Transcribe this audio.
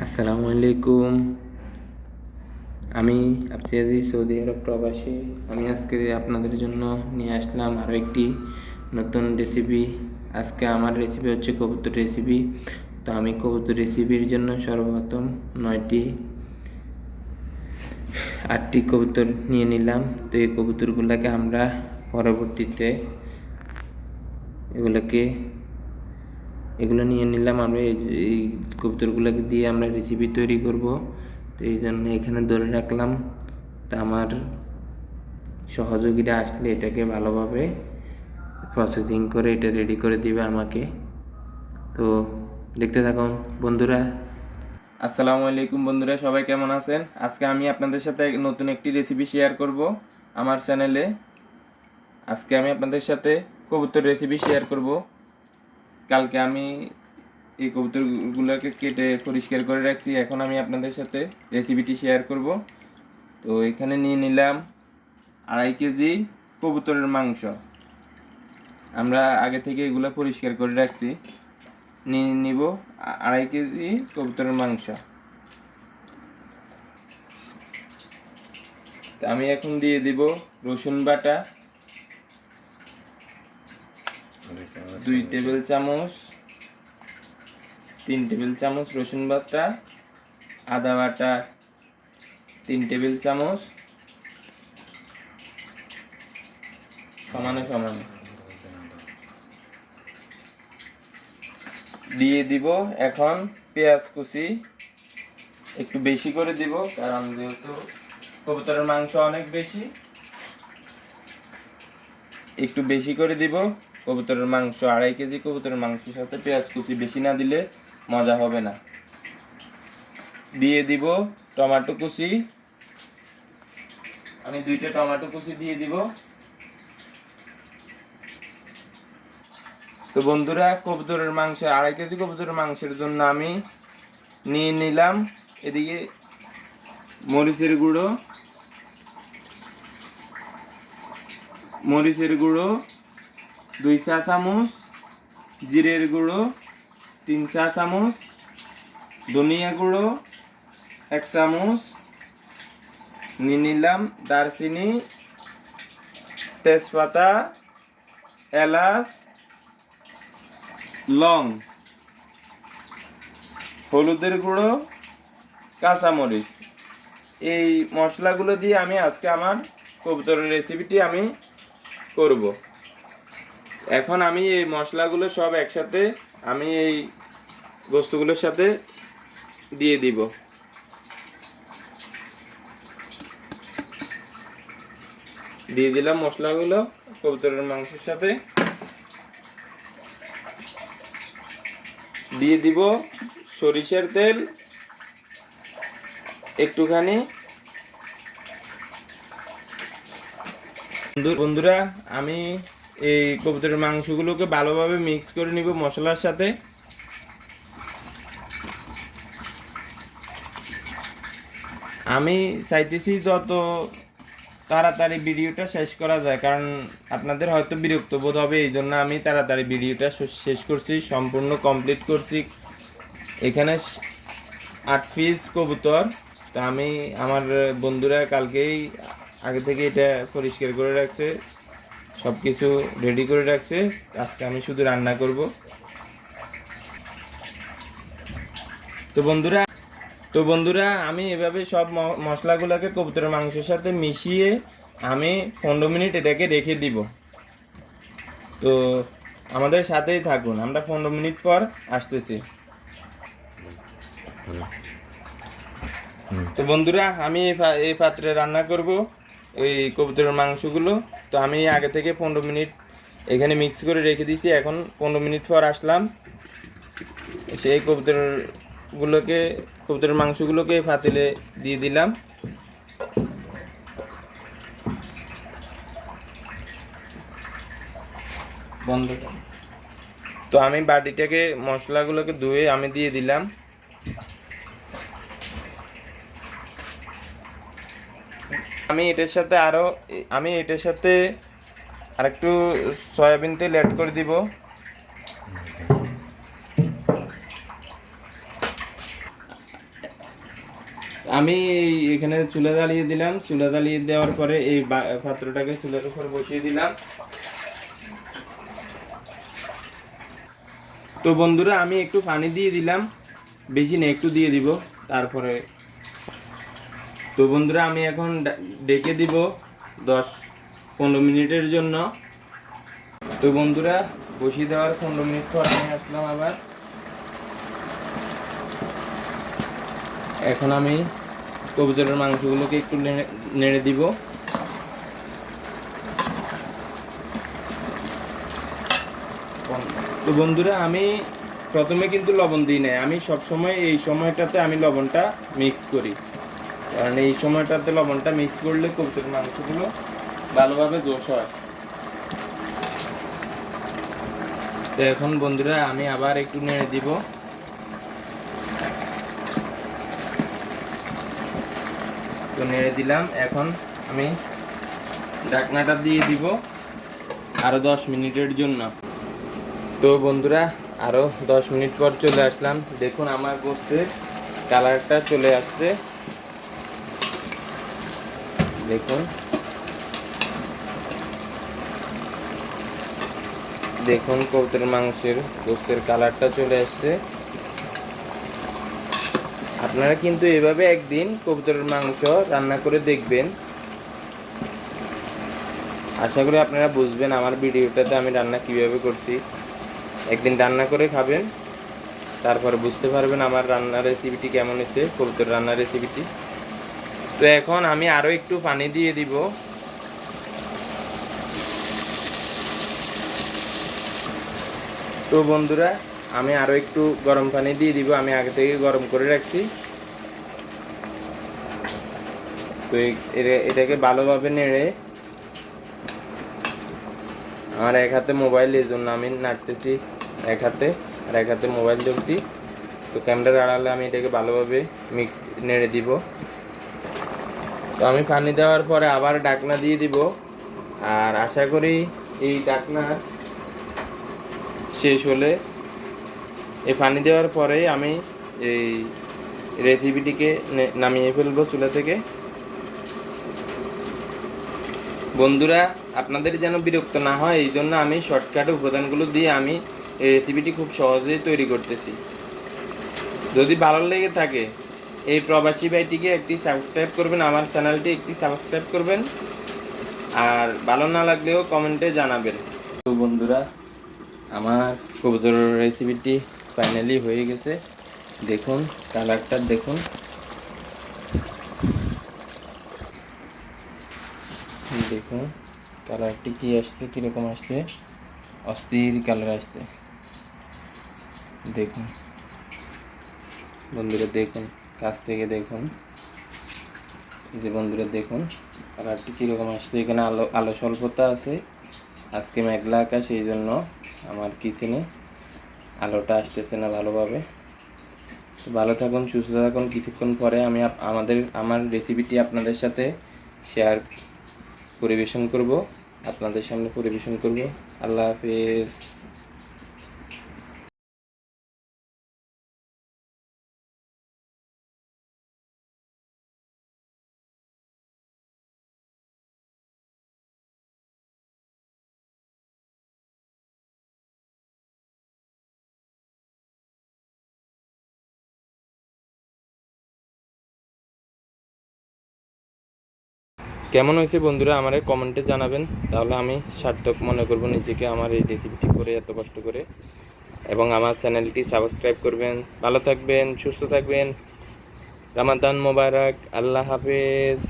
আসসালামু আলাইকুম। আমি আবছি সৌদি আরব প্রবাসী। আমি আজকে আপনাদের জন্য নিয়ে আসলাম আরও একটি নতুন রেসিপি। আজকে আমার রেসিপি হচ্ছে কবুতর রেসিপি। তো আমি কবুতর রেসিপির জন্য সর্বপ্রথম 8টি কবুতর নিয়ে নিলাম। তো এই কবুতরগুলোকে আমরা পরবর্তীতে এগুলো নিয়ে নিলাম। আমরা এই কবুতরগুলোকে দিয়ে আমরা রেসিপি তৈরি করব। তো এই জন্য এখানে ধরে রাখলাম। তা আমার সহযোগীরা আসলে এটাকে ভালোভাবে প্রসেসিং করে এটা রেডি করে দিবে আমাকে। তো দেখতে থাকুন বন্ধুরা। আসসালামু আলাইকুম বন্ধুরা, সবাই কেমন আছেন? আজকে আমি আপনাদের সাথে নতুন একটি রেসিপি শেয়ার করব আমার চ্যানেলে। আজকে আমি আপনাদের সাথে কবুতর রেসিপি শেয়ার করব। কালকে আমি এই কবুতরগুলোকে কেটে পরিষ্কার করে রাখছি। এখন আমি আপনাদের সাথে রেসিপিটি শেয়ার করব। তো এখানে নিয়ে নিলাম 2.5 কেজি কবুতরের মাংস। আমরা আগে থেকে এগুলো পরিষ্কার করে রাখছি। নিয়ে নিব 2.5 কেজি কবুতরের মাংস। আমি এখন দিয়ে দিব রসুন বাটা 2 টেবিল চামচ, 3 টেবিল চামচ রসুন বাটা, আদা বাটা 3 টেবিল চামচ, সমানে সমানে দিয়ে দিব। এখন পেঁয়াজ কুচি একটু বেশি করে দিব, কারণ যেহেতু কবুতরের মাংস অনেক বেশি, একটু বেশি করে দিব। কবুতরের মাংস 2.5 কেজি কবুতরের মাংসের সাথে পেঁয়াজ কুচি বেশি না দিলে মজা হবে না। দিয়ে দিব টমেটো কুচি, আমি 2টা টমেটো কুচি দিয়ে দিব। তো বন্ধুরা, কবুতরের মাংস 2.5 কেজি কবুতরের মাংসের জন্য আমি নিয়ে নিলাম এদিকে মরিচের গুঁড়ো 2 চা চামচ, জিরের গুঁড়ো 3 চা চামচ, ধনিয়া গুঁড়ো 1 চামচ, নিয়ে নিলাম দারচিনি, তেজপাতা, এলাচ, লং, হলুদের গুঁড়ো, কাঁচামরিচ। এই মশলাগুলো দিয়ে আমি আজকে আমার কবুতরের রেসিপিটি আমি করব। এখন আমি এই মশলাগুলো সব একসাথে আমি এই বস্তুগুলোর সাথে দিয়ে দিব। দিয়ে দিলাম মশলাগুলো কবুতরের মাংসের সাথে। দিয়ে দিব সরিষার তেল একটুখানি। বন্ধুরা, আমি এই কবুতরের মাংসগুলোকে ভালোভাবে মিক্স করে নিব মশলার সাথে। আমি চাইতেছি যত তাড়াতাড়ি ভিডিওটা শেষ করা যায়, কারণ আপনাদের হয়তো বিরক্ত বোধ হবে, এই জন্য আমি তাড়াতাড়ি ভিডিওটা শেষ করছি, সম্পূর্ণ কমপ্লিট করছি। এখানে 8 পিস কবুতর। তো আমি আমার বন্ধুরা কালকেই আগে থেকে এটা পরিষ্কার করে রাখছে, সব কিছু রেডি করে রাখছে। আজকে আমি শুধু রান্না করব। তো বন্ধুরা আমি এভাবে সব মশলাগুলোকে কবুতরের মাংসের সাথে মিশিয়ে আমি 15 মিনিট এটাকে রেখে দিব। তো আমাদের সাথেই থাকুন, আমরা 15 মিনিট পর আসতেছি। তো বন্ধুরা, আমি এই পাত্রে রান্না করব এই কবুতরের মাংসগুলো। তো আমি আগে থেকে 15 মিনিট এখানে মিক্স করে রেখে দিয়েছি। এখন 15 মিনিট পর আসলাম। সেই কবুতরের মাংসগুলোকে পাতিলে দিয়ে দিলাম। বন্ধ। তো আমি বাটিটাকে মশলাগুলোকে ধুয়ে আমি দিয়ে দিলাম। আমি এটার সাথে আরেকটু সয়াবিন তেল অ্যাড করে দিব। আমি এখানে চুলা জ্বালিয়ে দিলাম, চুলা জ্বালিয়ে দেওয়ার পরে এই পাত্রটাকে চুলার উপর বসিয়ে দিলাম। তো বন্ধুরা আমি একটু পানি দিয়ে দিলাম, বেশি না একটু দিয়ে দিব। তারপরে তো বন্ধুরা আমি এখন ডেকে দিব 10-15 মিনিটের জন্য। তো বন্ধুরা বসিয়ে দেওয়ার 15 মিনিট পর আমি আসলাম আবার। এখন আমি কবুতরের মাংসগুলোকে একটু নেড়ে দিব। তো বন্ধুরা আমি প্রথমে কিন্তু লবণ দিই নাই, আমি সবসময় এই সময়টাতে আমি লবণটা মিক্স করি, কারণ এই সময়টাতে লবণটা মিক্স করলে কবুতরের মাংসগুলো ভালোভাবে জোশ হয়। তো এখন বন্ধুরা আমি আবার একটু নেড়ে দিব। তো নেড়ে দিলাম, এখন আমি ঢাকনাটা দিয়ে দিব আরো 10 মিনিটের জন্য। তো বন্ধুরা আরো 10 মিনিট পর চলে আসলাম। দেখুন আমার গোস্তের কালারটা চলে আসছে, দেখুন দেখুন কবুতরের মাংসের গোস্তের কালারটা চলে আসছে। আপনারা কিন্তু এভাবে একদিন কবুতরের মাংস রান্না করে দেখবেন, আশা করি আপনারা বুঝবেন আমার ভিডিওটাতে আমি রান্না কিভাবে করছি। একদিন রান্না করে খাবেন, তারপরে বুঝতে পারবেন আমার রান্নার রেসিপিটি কেমন হয়েছে, কবুতরের রান্নার রেসিপিটি। তো এখন আমি আরো একটু পানি দিয়ে দিব। তো বন্ধুরা আমি আরো একটু গরম পানি দিয়ে দিব, আমি আগে থেকে গরম করে রাখছি। তো এটাকে ভালোভাবে নেড়ে, আমার এক হাতে মোবাইল, এই জন্য আমি নাড়তেছি এক হাতে, আর এক হাতে মোবাইল ধরছি। তো ক্যামেরার আড়ালে আমি এটাকে ভালোভাবে নেড়ে দিব। তো আমি পানি দেওয়ার পরে আবার ঢাকনা দিয়ে দিব, আর আশা করি এই ঢাকনা শেষ হলে, এই পানি দেওয়ার পরে আমি এই রেসিপিটিকে নামিয়ে ফেলবো চুলা থেকে। বন্ধুরা আপনাদের যেন বিরক্ত না হয়, এই জন্য আমি শর্টকাটে উপাদানগুলো দিয়ে আমি এই রেসিপিটি খুব সহজেই তৈরি করতেছি। যদি ভালো লেগে থাকে এই প্রবাসী ভাইটিকে একটি সাবস্ক্রাইব করবেন, আমার চ্যানেলটি একটি সাবস্ক্রাইব করবেন, আর ভালো না লাগলেও কমেন্টে জানাবেন। তো বন্ধুরা আমার কবুতরের রেসিপিটি ফাইনালি হয়ে গেছে, দেখুন কালারটা দেখুন, দেখুন কালারটি কি আসছে, কীরকম আসছে, অস্থির কালার আসছে। দেখুন বন্ধুরা, দেখুন কাছ থেকে দেখুন, এই যে বন্ধুরা দেখুন কালারটি কীরকম আসছে। এখানে আলো স্বল্পতা আছে, আজকে মেঘলা আকাশ, এই জন্য আমার কিচেনে আলোটা আসতেছে না ভালোভাবে। তো ভালো থাকুন, সুস্থ থাকুন। কিছুক্ষণ পরে আমি আমার রেসিপিটি আপনাদের সাথে পরিবেশন করব, আপনাদের সামনে পরিবেশন করব। আল্লাহ হাফেজ। কেমন হয়েছে বন্ধুরা আমার কমেন্টে জানাবেন, তাহলে আমি সার্থক মনে করব নিজেকে আমার এই রেসিপিটি করে, এত কষ্ট করে। এবং আমার চ্যানেলটি সাবস্ক্রাইব করবেন। ভালো থাকবেন, সুস্থ থাকবেন। রমাদান মোবারক। আল্লাহ হাফেজ।